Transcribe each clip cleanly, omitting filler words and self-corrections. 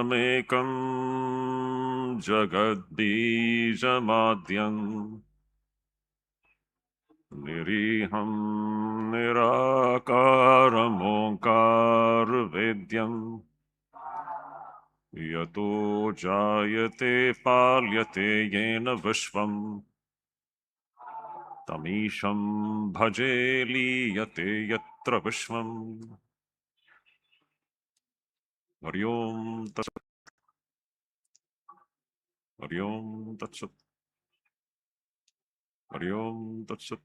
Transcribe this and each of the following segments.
Ekam Jagadbijamadyam Niriham Nirakaram Onkar Vedyam Yato Jayate Palyate Yena Vishvam Tamisham Bhaje Liyate Yatra Vishvam. Hari Om Tatsat. Hari Om Tatsat. Hari Om Tatsat.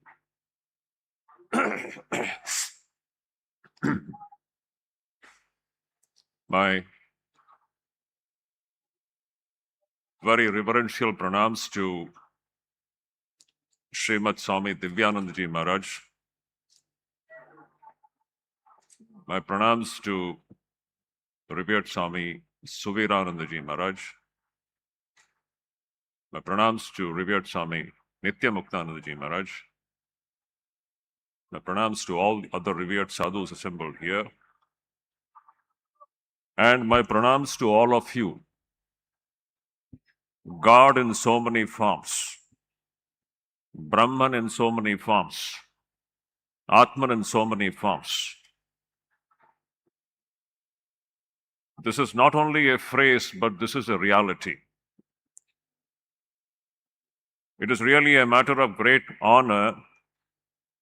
My very reverential pranams to Srimad Swami Shuddhidanandaji Maharaj. My pranams to revered Swami Suviranandaji Maharaj. My pranams to revered Swami Nityamuktanandaji Maharaj. My pranams to all the other revered sadhus assembled here. And my pranams to all of you. God in so many forms, Brahman in so many forms, Atman in so many forms. This is not only a phrase, but this is a reality. It is really a matter of great honor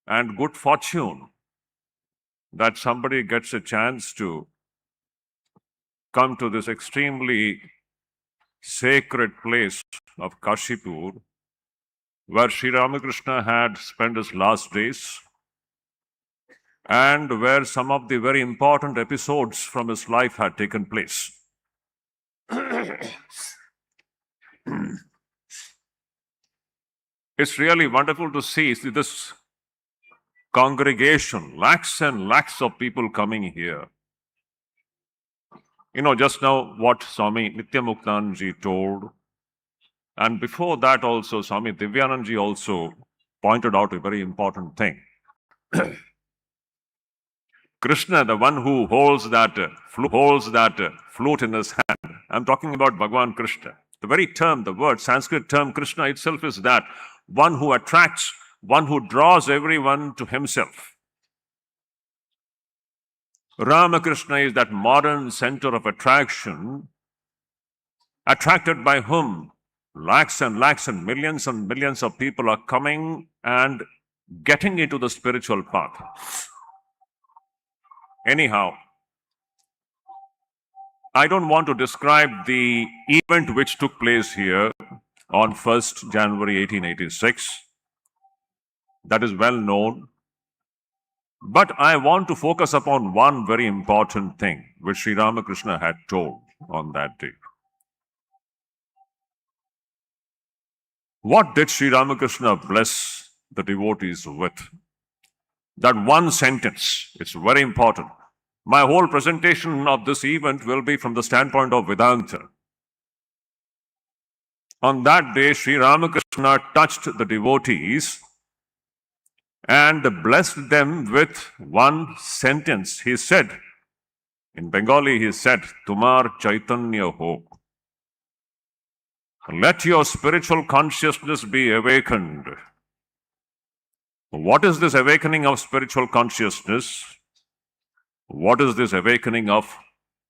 and good fortune that somebody gets a chance to come to this extremely sacred place of Kashipur, where Sri Ramakrishna had spent his last days, and where some of the very important episodes from his life had taken place. It's really wonderful to see this congregation, lakhs and lakhs of people coming here. You know, just now what Swami Nityamuktanandaji told, and before that also Swami Divyanandaji also pointed out a very important thing. Krishna, the one who holds that flute in his hand, I'm talking about Bhagavan Krishna. The very term, the word, Sanskrit term Krishna itself is that one who attracts, one who draws everyone to himself. Ramakrishna is that modern center of attraction, attracted by whom lakhs and millions of people are coming and getting into the spiritual path. Anyhow, I don't want to describe the event which took place here on 1st January 1886. That is well known. But I want to focus upon one very important thing which Sri Ramakrishna had told on that day. What did Sri Ramakrishna bless the devotees with? That one sentence, it's very important. My whole presentation of this event will be from the standpoint of Vedanta. On that day, Sri Ramakrishna touched the devotees and blessed them with one sentence. He said, in Bengali, he said, Tumar Chaitanya ho. Let your spiritual consciousness be awakened. What is this awakening of spiritual consciousness? What is this awakening of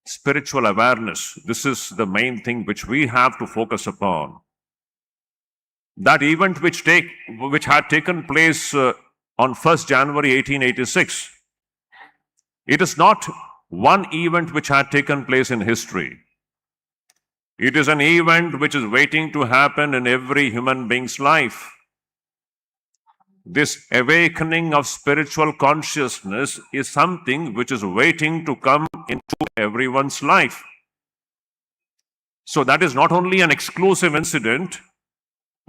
spiritual awareness? This is the main thing which we have to focus upon. That event which had taken place on 1st January 1886, it is not one event which had taken place in history. It is an event which is waiting to happen in every human being's life. This awakening of spiritual consciousness is something which is waiting to come into everyone's life. So that is not only an exclusive incident,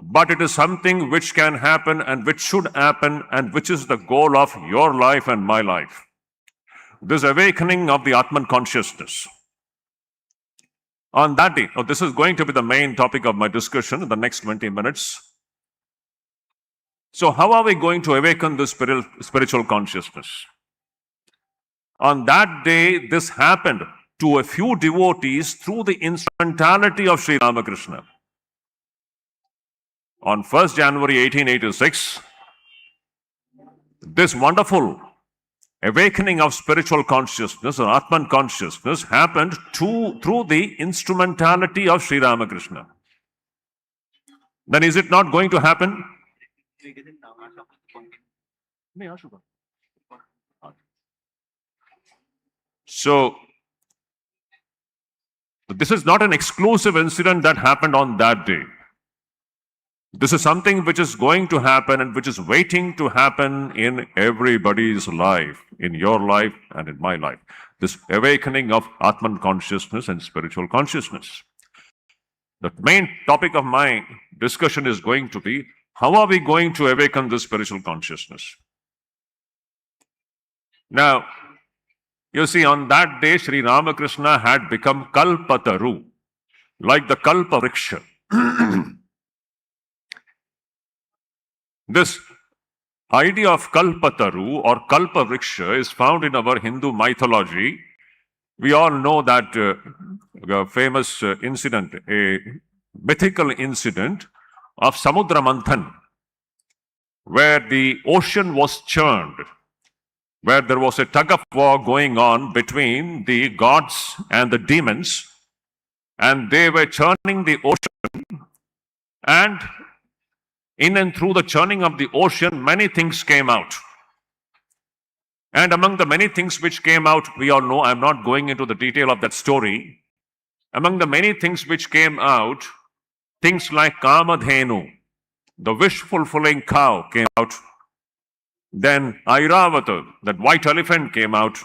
but it is something which can happen and which should happen and which is the goal of your life and my life. This awakening of the Atman consciousness. On that day, this is going to be the main topic of my discussion in the next 20 minutes. So how are we going to awaken this spiritual consciousness? On that day, this happened. to a few devotees through the instrumentality of Sri Ramakrishna. On 1st January 1886, this wonderful awakening of spiritual consciousness or Atman consciousness happened through the instrumentality of Sri Ramakrishna. Then is it not going to happen? So, this is not an exclusive incident that happened on that day. This is something which is going to happen and which is waiting to happen in everybody's life, in your life and in my life. This awakening of Atman consciousness and spiritual consciousness. The main topic of my discussion is going to be, how are we going to awaken this spiritual consciousness? Now, you see, on that day, Sri Ramakrishna had become Kalpataru, like the Kalpa Vriksha. This idea of Kalpataru or Kalpa Vriksha is found in our Hindu mythology. We all know that a famous incident, a mythical incident of Samudra Manthan, where the ocean was churned, where there was a tug of war going on between the gods and the demons, and they were churning the ocean, and in and through the churning of the ocean, many things came out. And among the many things which came out, we all know, I'm not going into the detail of that story. Among the many things which came out, things like Kamadhenu, the wish-fulfilling cow, came out. Then Airavata, that white elephant, came out.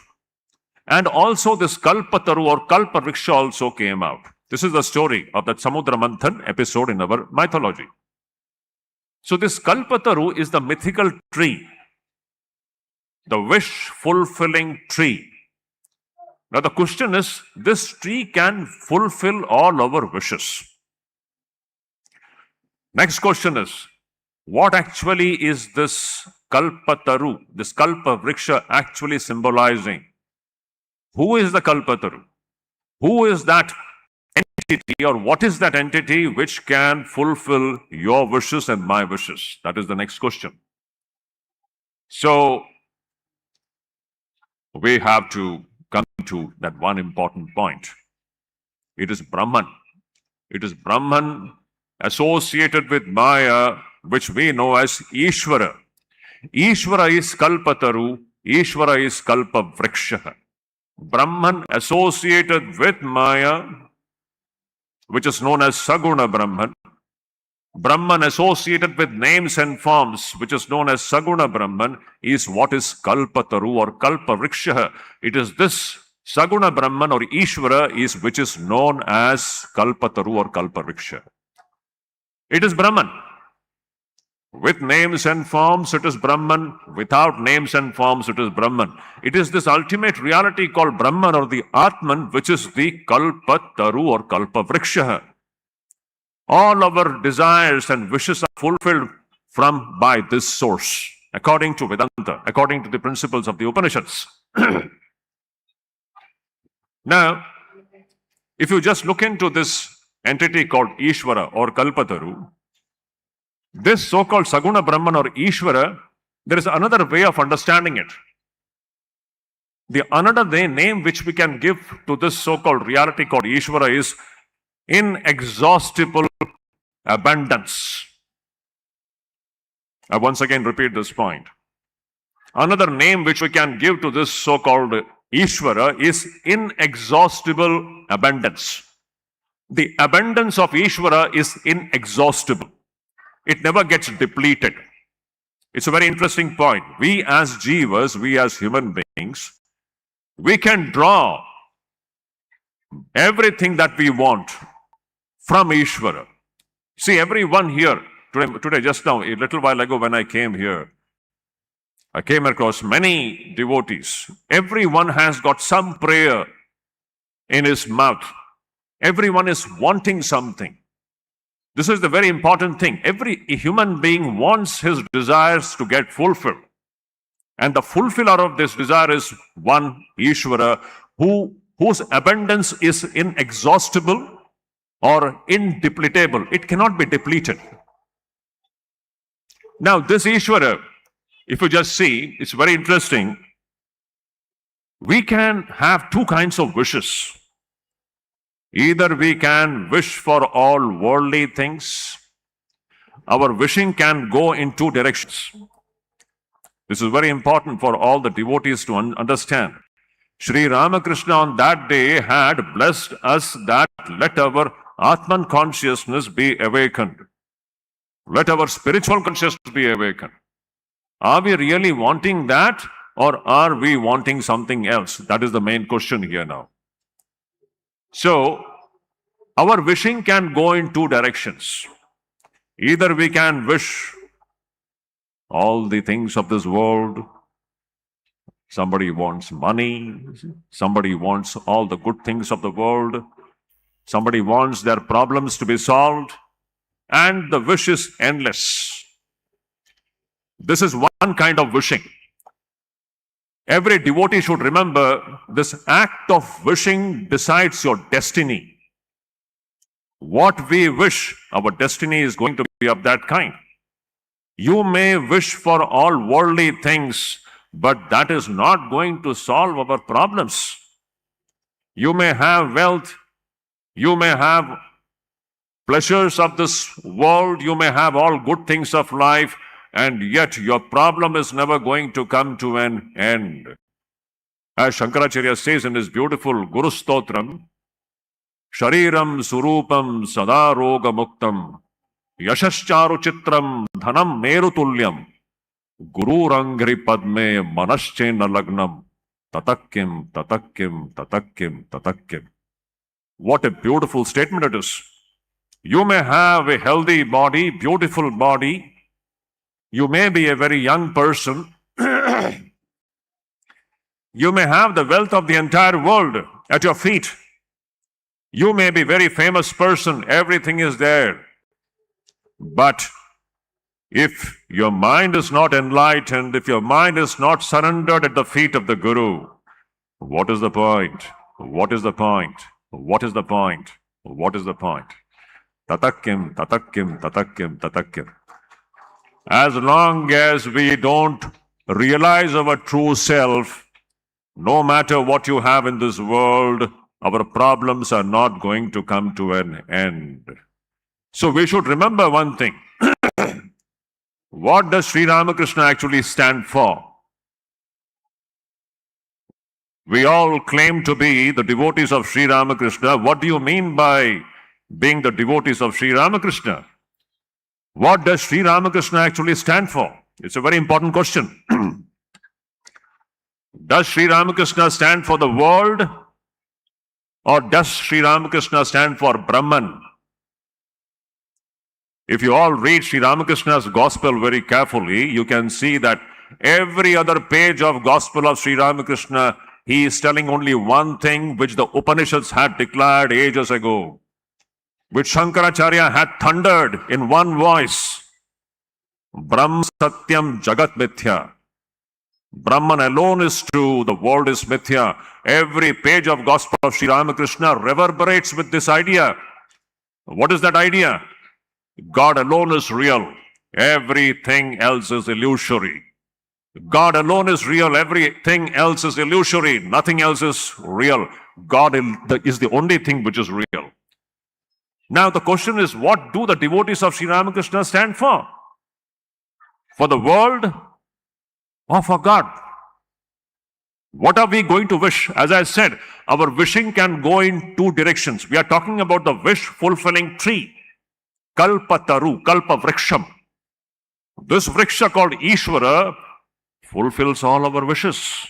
And also this Kalpataru or Kalpa Vriksha also came out. This is the story of that Samudra Manthan episode in our mythology. So this Kalpataru is the mythical tree, the wish-fulfilling tree. Now the question is, this tree can fulfill all our wishes. Next question is, what actually is this Kalpataru, this Kalpa Vriksha actually symbolizing? Who is the Kalpataru? Who is that entity, or what is that entity which can fulfill your wishes and my wishes? That is the next question. So, we have to come to that one important point. It is Brahman. It is Brahman associated with Maya, which we know as Ishvara. Ishvara is Kalpataru, Ishvara is Kalpa Vriksha. Brahman associated with Maya, which is known as Saguna Brahman. Brahman associated with names and forms, which is known as Saguna Brahman, is what is Kalpataru or Kalpa Vriksha. It is this Saguna Brahman or Ishvara is which is known as Kalpataru or Kalpa Vriksha. It is Brahman. With names and forms, it is Brahman. Without names and forms, it is Brahman. It is this ultimate reality called Brahman or the Atman, which is the Kalpataru or Kalpa Vriksha. All our desires and wishes are fulfilled by this source, according to Vedanta, according to the principles of the Upanishads. Now, if you just look into this entity called Ishvara or Kalpataru, this so-called Saguna Brahman or Ishvara, there is another way of understanding it. The another name which we can give to this so-called reality called Ishvara is inexhaustible abundance. I once again repeat this point. Another name which we can give to this so-called Ishvara is inexhaustible abundance. The abundance of Ishvara is inexhaustible. It never gets depleted. It's a very interesting point. We as jivas, we as human beings, we can draw everything that we want from Ishvara. See, everyone here, today just now, a little while ago when I came here, I came across many devotees. Everyone has got some prayer in his mouth. Everyone is wanting something. This is the very important thing. Every human being wants his desires to get fulfilled. And the fulfiller of this desire is one Ishvara who whose abundance is inexhaustible or indepletable. It cannot be depleted. Now, this Ishvara, if you just see, it's very interesting. We can have two kinds of wishes. Either we can wish for all worldly things. Our wishing can go in two directions. This is very important for all the devotees to understand. Sri Ramakrishna on that day had blessed us that let our Atman consciousness be awakened. Let our spiritual consciousness be awakened. Are we really wanting that, or are we wanting something else? That is the main question here now. So, our wishing can go in two directions. Either we can wish all the things of this world. Somebody wants money. Somebody wants all the good things of the world. Somebody wants their problems to be solved. And the wish is endless. This is one kind of wishing. Every devotee should remember this act of wishing decides your destiny. What we wish, our destiny is going to be of that kind. You may wish for all worldly things, but that is not going to solve our problems. You may have wealth, you may have pleasures of this world, you may have all good things of life, and yet your problem is never going to come to an end. As Shankaracharya says in his beautiful Guru Stotram, Shariram Surupam Sada Roga Muktam Yashascharu Chitram Dhanam Merutulyam Guru Rangri Padme Manaschena Lagnam Tatakkim, Tatakkim, Tatakkim, Tatakkim. What a beautiful statement it is. You may have a healthy body, beautiful body. You may be a very young person. You may have the wealth of the entire world at your feet. You may be a very famous person. Everything is there. But if your mind is not enlightened, if your mind is not surrendered at the feet of the Guru, what is the point? What is the point? What is the point? What is the point? Tatakkim, tatakkim, tatakkim, tatakkim. As long as we don't realize our true self, no matter what you have in this world, our problems are not going to come to an end. So we should remember one thing. What does Sri Ramakrishna actually stand for? We all claim to be the devotees of Sri Ramakrishna. What do you mean by being the devotees of Sri Ramakrishna? What does Sri Ramakrishna actually stand for? It's a very important question. Does Sri Ramakrishna stand for the world, or does Sri Ramakrishna stand for Brahman? If you all read Sri Ramakrishna's gospel very carefully, you can see that every other page of gospel of Sri Ramakrishna, he is telling only one thing which the Upanishads had declared ages ago, which Shankaracharya had thundered in one voice. Brahm Satyam Jagat Mithya. Brahman alone is true, the world is Mithya. Every page of gospel of Sri Ramakrishna reverberates with this idea. What is that idea? God alone is real. Everything else is illusory. God alone is real. Everything else is illusory. Nothing else is real. God is the only thing which is real. Now the question is, what do the devotees of Sri Ramakrishna stand for? For the world or for God? What are we going to wish? As I said, our wishing can go in two directions. We are talking about the wish-fulfilling tree. Kalpataru, Kalpa Vriksham. This Vriksha called Ishvara fulfills all our wishes.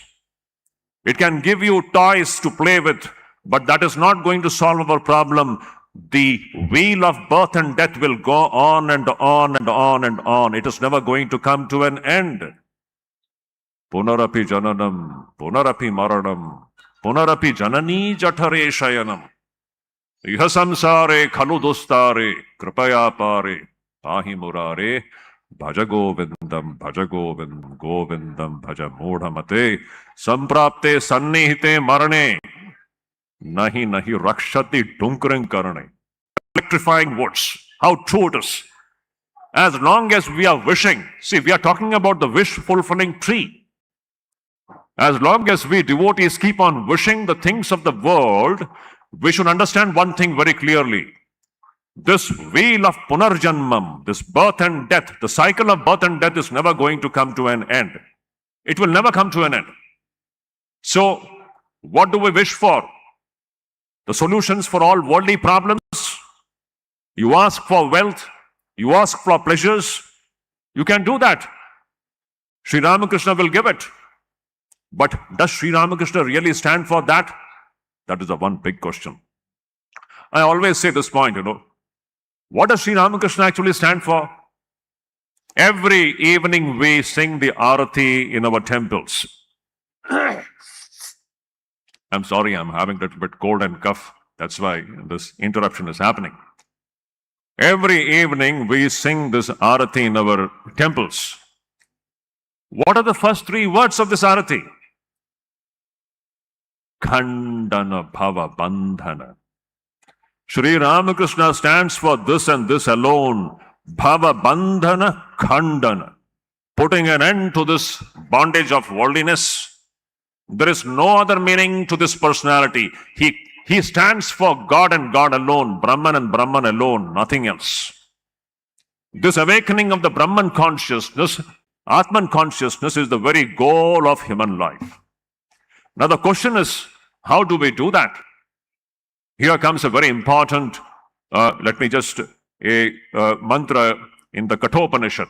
It can give you toys to play with, but that is not going to solve our problem. The wheel of birth and death will go on and on and on and on. It is never going to come to an end. Punarapi jananam, punarapi maranam, punarapi janani jatare shayanam. Iha samsare khalu dostare, kripaya pare, pahi murare, bhaja govindam, govindam, bhaja mudhamate, samprapte sannihite marane. Nahi nahi rakshati tunkaran karane. Electrifying words. How true it is. As long as we are wishing, see, we are talking about the wish-fulfilling tree. As long as we devotees keep on wishing the things of the world, we should understand one thing very clearly. This wheel of punarjanmam, this birth and death, the cycle of birth and death is never going to come to an end. It will never come to an end. So, what do we wish for? The solutions for all worldly problems? You ask for wealth, you ask for pleasures, you can do that. Sri Ramakrishna will give it. But does Sri Ramakrishna really stand for that? That is the one big question. I always say this point, What does Sri Ramakrishna actually stand for? Every evening we sing the Arati in our temples. I'm sorry, I'm having a little bit cold and cough. That's why this interruption is happening. Every evening we sing this Arati in our temples. What are the first three words of this Arati? Khandana Bhava Bandhana. Sri Ramakrishna stands for this and this alone. Bhava Bandhana Khandana. Putting an end to this bondage of worldliness. There is no other meaning to this personality. He stands for God and God alone, Brahman and Brahman alone, nothing else. This awakening of the Brahman consciousness, Atman consciousness, is the very goal of human life. Now the question is, how do we do that? Here comes a very important, let me just, a mantra in the Kathopanishad.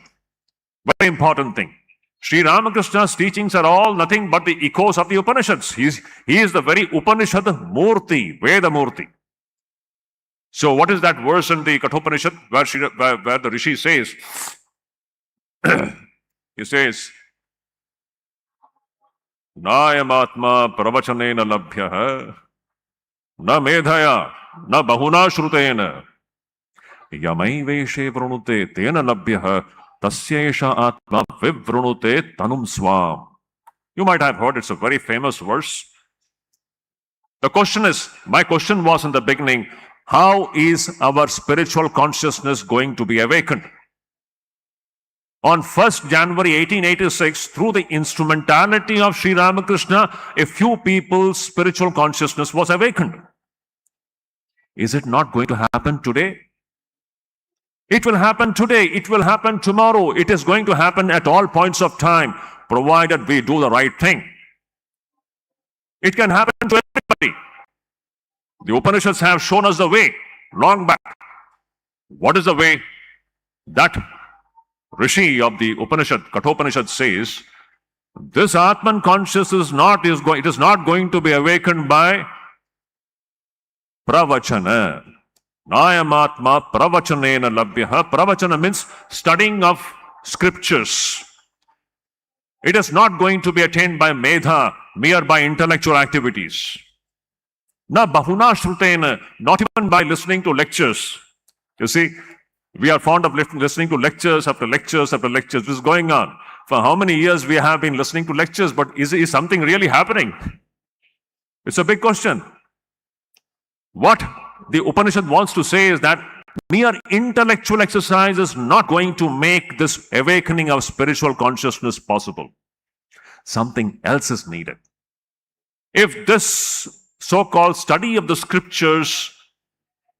Very important thing. Sri Ramakrishna's teachings are all nothing but the echoes of the Upanishads. He is the very Upanishad Murti, Veda Murti. So what is that verse in the Kathopanishad where the Rishi says, he says, Nayamatma pravachanena labhyaha na medhaya na bahuna shrutena yamaiveshe vranute tena labhyaha tasyesha atma vivrunute tanum swam. You might have heard, it's a very famous verse. The question is, my question was in the beginning, how is our spiritual consciousness going to be awakened? On 1st January 1886, through the instrumentality of Sri Ramakrishna, a few people's spiritual consciousness was awakened. Is it not going to happen today? It will happen today. It will happen tomorrow. It is going to happen at all points of time, provided we do the right thing. It can happen to everybody. The Upanishads have shown us the way long back. What is the way? That Rishi of the Upanishad, Kathopanishad, says, this Atman consciousness it is not going to be awakened by pravachana. Nayamatma pravachanena labhyaha. Pravachana means studying of scriptures. It is not going to be attained by medha, mere by intellectual activities. Na bahuna shrutena, not even by listening to lectures. You see, we are fond of listening to lectures after lectures after lectures. This is going on. For how many years we have been listening to lectures, but is something really happening? It's a big question. What the Upanishad wants to say is that mere intellectual exercise is not going to make this awakening of spiritual consciousness possible. Something else is needed. If this so-called study of the scriptures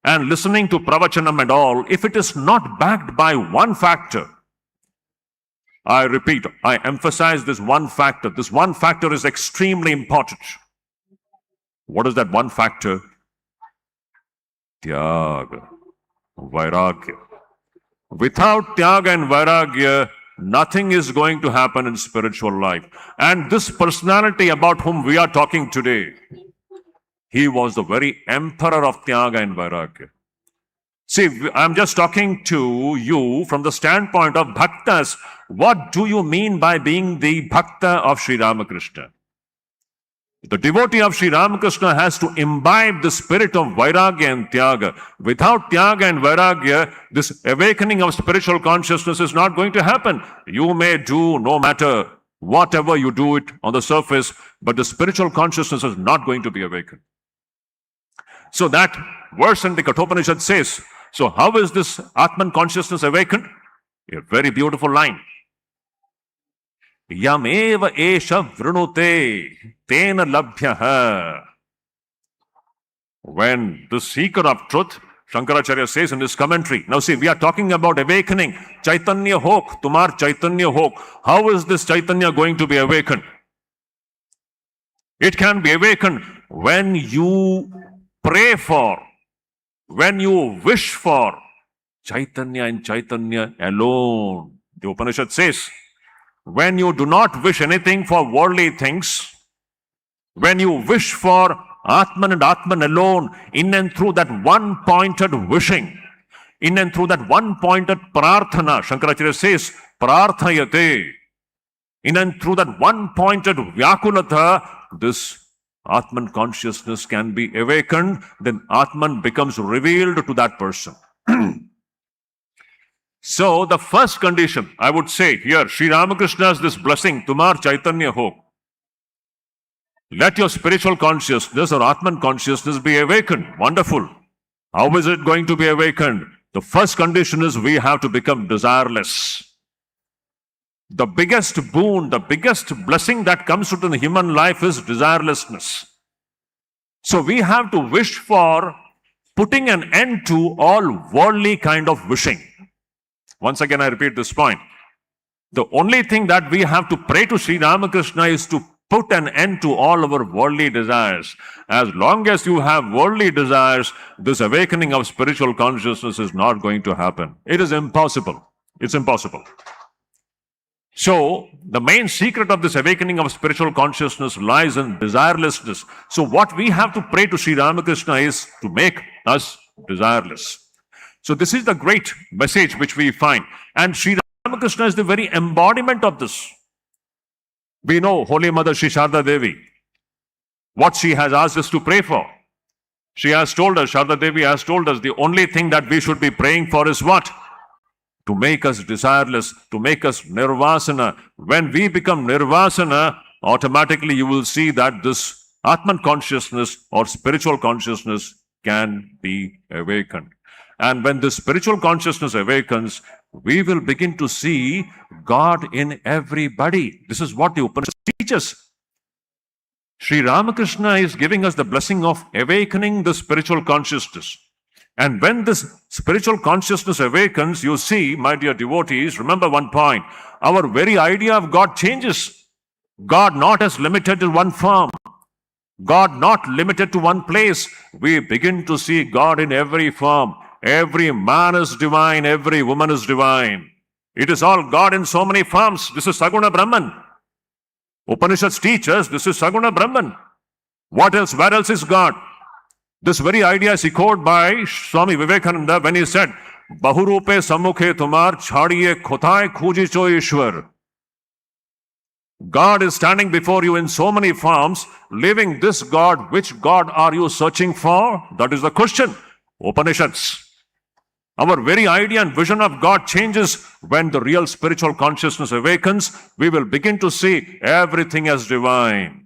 and listening to pravachanam and all, if it is not backed by one factor, I repeat, I emphasize this one factor. This one factor is extremely important. What is that one factor? Tyaga, Vairagya. Without Tyaga and Vairagya, nothing is going to happen in spiritual life. And this personality about whom we are talking today, he was the very emperor of Tyaga and Vairagya. See, I'm just talking to you from the standpoint of bhaktas. What do you mean by being the bhakta of Sri Ramakrishna? The devotee of Sri Ramakrishna has to imbibe the spirit of Vairagya and Tyaga. Without Tyaga and Vairagya, this awakening of spiritual consciousness is not going to happen. You may do no matter whatever you do it on the surface, but the spiritual consciousness is not going to be awakened. So that verse in the Kathopanishad says, so how is this Atman consciousness awakened? A very beautiful line. Yameva esha vrunute tena labhyaha. When the seeker of truth, Shankaracharya says in his commentary, now see, we are talking about awakening. Chaitanya hok, tumar Chaitanya hok. How is this Chaitanya going to be awakened? It can be awakened when you pray for, when you wish for Chaitanya and Chaitanya alone. The Upanishad says, when you do not wish anything for worldly things, when you wish for Atman and Atman alone, in and through that one-pointed wishing, in and through that one-pointed prarthana, Shankaracharya says, prarthayate, in and through that one-pointed vyakulata, this Atman consciousness can be awakened, then Atman becomes revealed to that person. So the first condition, I would say here, Sri Ramakrishna's this blessing, Tumar Chaitanya Ho. Let your spiritual consciousness or Atman consciousness be awakened. Wonderful. How is it going to be awakened? The first condition is we have to become desireless. The biggest boon, the biggest blessing that comes to the human life is desirelessness. So we have to wish for putting an end to all worldly kind of wishing. Once again, I repeat this point. The only thing that we have to pray to Sri Ramakrishna is to put an end to all our worldly desires. As long as you have worldly desires, this awakening of spiritual consciousness is not going to happen. It is impossible. It's impossible. So, the main secret of this awakening of spiritual consciousness lies in desirelessness. So, what we have to pray to Sri Ramakrishna is to make us desireless. So, this is the great message which we find. And Sri Ramakrishna is the very embodiment of this. We know Holy Mother Sri Sharda Devi, what she has asked us to pray for. She has told us, Sharda Devi has told us, the only thing that we should be praying for is what? To make us desireless, to make us nirvasana. When we become nirvasana, automatically you will see that this Atman consciousness or spiritual consciousness can be awakened. And when this spiritual consciousness awakens, we will begin to see God in everybody. This is what the Upanishad teaches. Sri Ramakrishna is giving us the blessing of awakening the spiritual consciousness. And when this spiritual consciousness awakens, you see, my dear devotees, remember one point, our very idea of God changes. God not as limited to one form. God not limited to one place. We begin to see God in every form. Every man is divine, every woman is divine. It is all God in so many forms. This is Saguna Brahman. Upanishads teach us this is Saguna Brahman. What else? Where else is God? This very idea is echoed by Swami Vivekananda when he said, Bahurupe Sammukhe Tumar Chhadiye Khotai Khujicho Ishwar. God is standing before you in so many forms, living this God. Which God are you searching for? That is the question. Upanishads. Our very idea and vision of God changes when the real spiritual consciousness awakens. We will begin to see everything as divine.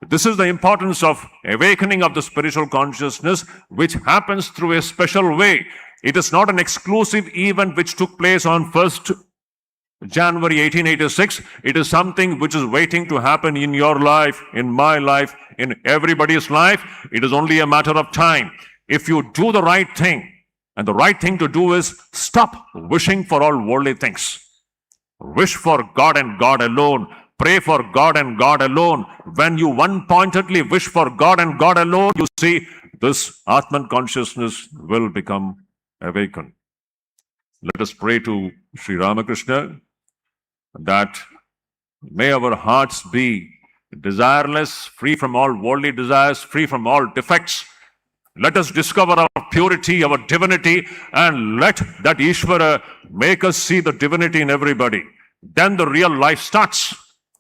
This is the importance of awakening of the spiritual consciousness, which happens through a special way. It is not an exclusive event which took place on 1st January 1886. It is something which is waiting to happen in your life, in my life, in everybody's life. It is only a matter of time. If you do the right thing, and the right thing to do is stop wishing for all worldly things. Wish for God and God alone. Pray for God and God alone. When you one-pointedly wish for God and God alone, you see this Atman consciousness will become awakened. Let us pray to Sri Ramakrishna that may our hearts be desireless, free from all worldly desires, free from all defects. Let us discover our purity, our divinity, and let that Ishvara make us see the divinity in everybody. Then the real life starts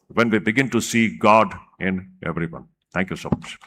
when we begin to see God in everyone. Thank you so much.